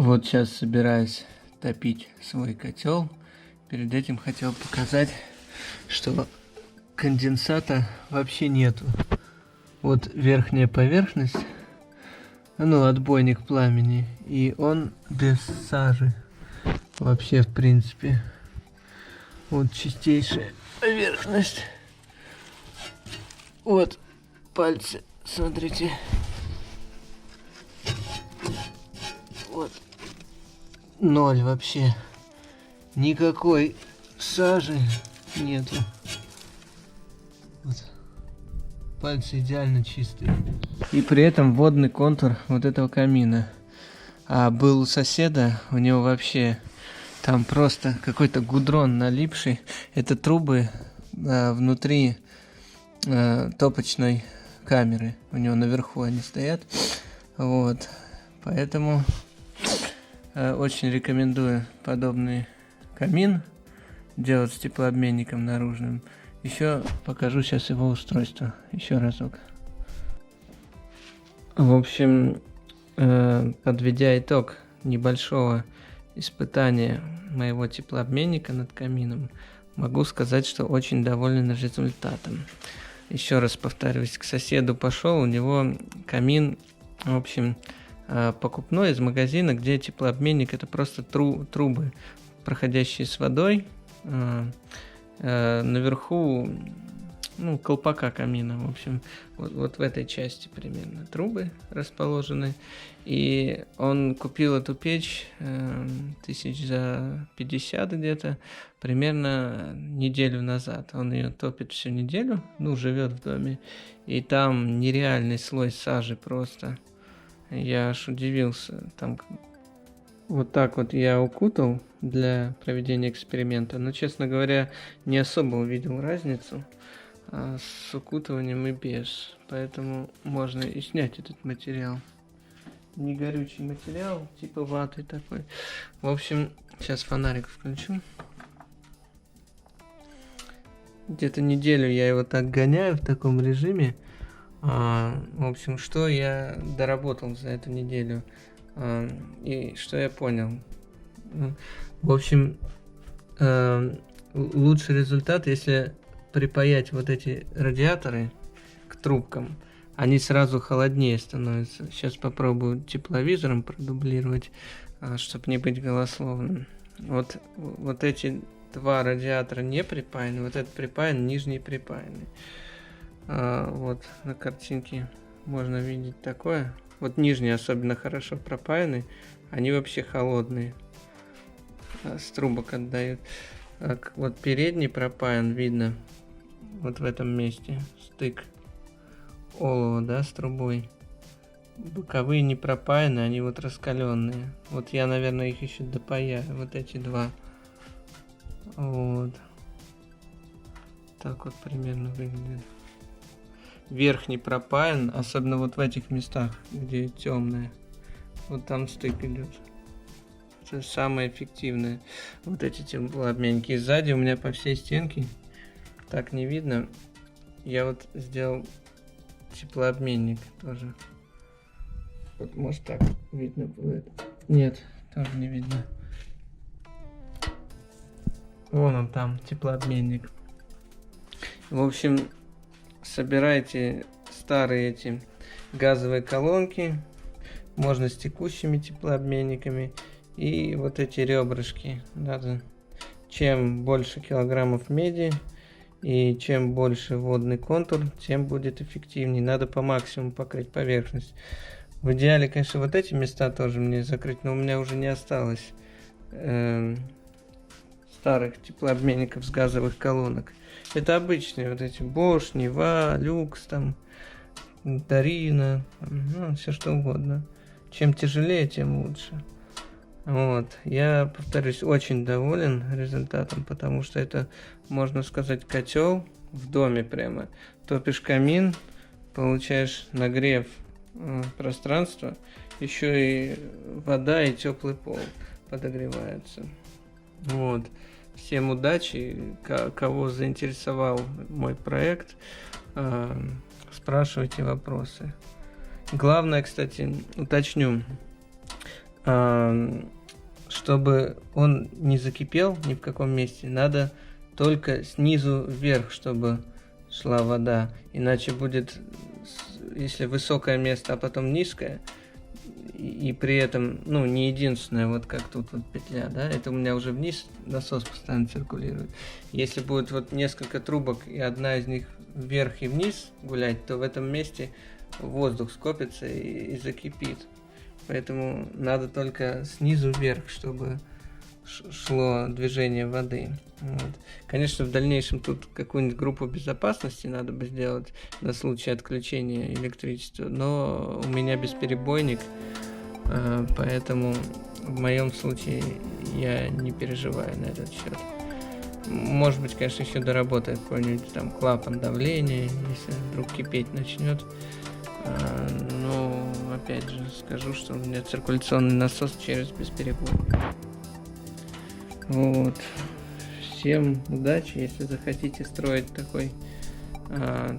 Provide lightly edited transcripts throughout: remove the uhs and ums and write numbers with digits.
Вот сейчас собираюсь топить свой котел. Перед этим хотел показать, что конденсата вообще нету. Вот верхняя поверхность, отбойник пламени, и он без сажи. Вообще, в принципе. Вот чистейшая поверхность. Вот пальцы, смотрите. Вот. Ноль вообще. Никакой сажи нету. Вот. Пальцы идеально чистые. И при этом водный контур вот этого камина. А был у соседа, у него вообще там просто какой-то гудрон налипший. Это трубы внутри топочной камеры. У него наверху они стоят. Вот. Поэтому очень рекомендую подобный камин делать с теплообменником наружным. Еще покажу сейчас его устройство. Еще разок. В общем, подведя итог небольшого испытания моего теплообменника над камином, могу сказать, что очень доволен результатом. Еще раз повторюсь, к соседу пошел, у него камин, в общем, покупной из магазина, где теплообменник это просто трубы, проходящие с водой, наверху колпака камина, в общем, вот в этой части примерно трубы расположены. И он купил эту печь тысяч за 50 где-то, примерно неделю назад. Он ее топит всю неделю, живет в доме, и там нереальный слой сажи просто. Я аж удивился. Там вот так вот я укутал для проведения эксперимента, но, честно говоря, не особо увидел разницу с укутыванием и без. Поэтому можно и снять этот материал. Не горючий материал, типа ваты такой. В общем, сейчас фонарик включу. Где-то неделю я его так гоняю в таком режиме. В общем, что я доработал за эту неделю и что я понял. В общем, лучший результат, если припаять вот эти радиаторы к трубкам, они сразу холоднее становятся. Сейчас попробую тепловизором продублировать, чтобы не быть голословным. Вот эти два радиатора не припаяны, вот этот припаян, нижний припаянный. Вот на картинке можно видеть такое. Вот нижние особенно хорошо пропаяны, они вообще холодные, с трубок отдают. Вот передний пропаян, видно, вот в этом месте стык олова, да, с трубой. Боковые не пропаяны, они вот раскаленные. Вот я, наверное, их еще допаяю, вот эти два. Вот. Так вот примерно выглядит. Верхний пропаян, особенно вот в этих местах, где темное. Вот там стык идет. Это самое эффективное. Вот эти теплообменники. И сзади у меня по всей стенке, так не видно, я вот сделал теплообменник тоже. Вот может так видно будет. Нет, тоже не видно. Вон он там, теплообменник. В общем, собирайте старые эти газовые колонки, можно с текущими теплообменниками, и вот эти ребрышки. Надо, чем больше килограммов меди и чем больше водный контур, тем будет эффективнее. Надо по максимуму покрыть поверхность. В идеале, конечно, вот эти места тоже мне закрыть, но у меня уже не осталось старых теплообменников с газовых колонок. Это обычные вот эти Bosch, Нева, Люкс, там, Дарина, все что угодно. Чем тяжелее, тем лучше. Вот. Я, повторюсь, очень доволен результатом, потому что это, можно сказать, котел в доме прямо. Топишь камин, получаешь нагрев пространства, еще и вода и теплый пол подогреваются. Вот. Всем удачи, кого заинтересовал мой проект, спрашивайте вопросы. Главное, кстати, уточню, чтобы он не закипел ни в каком месте, надо только снизу вверх, чтобы шла вода. Иначе будет, если высокое место, а потом низкое, и при этом, ну, не единственное, вот как тут вот петля, да, это у меня уже вниз насос постоянно циркулирует. Если будет вот несколько трубок, и одна из них вверх и вниз гулять, то в этом месте воздух скопится и закипит. Поэтому надо только снизу вверх, чтобы шло движение воды. Вот. Конечно, в дальнейшем тут какую-нибудь группу безопасности надо бы сделать на случай отключения электричества, но у меня бесперебойник, поэтому в моем случае я не переживаю на этот счет. Может быть, конечно, еще доработает какой-нибудь там клапан давления, если вдруг кипеть начнет. Но опять же скажу, что у меня циркуляционный насос через бесперебойник. Вот. Всем удачи. Если захотите строить такой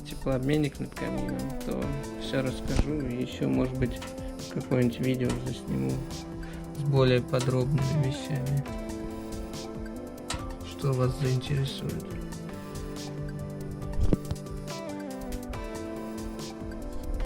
теплообменник над камином, то все расскажу. И еще, может быть, какое-нибудь видео засниму с более подробными вещами, что вас заинтересует.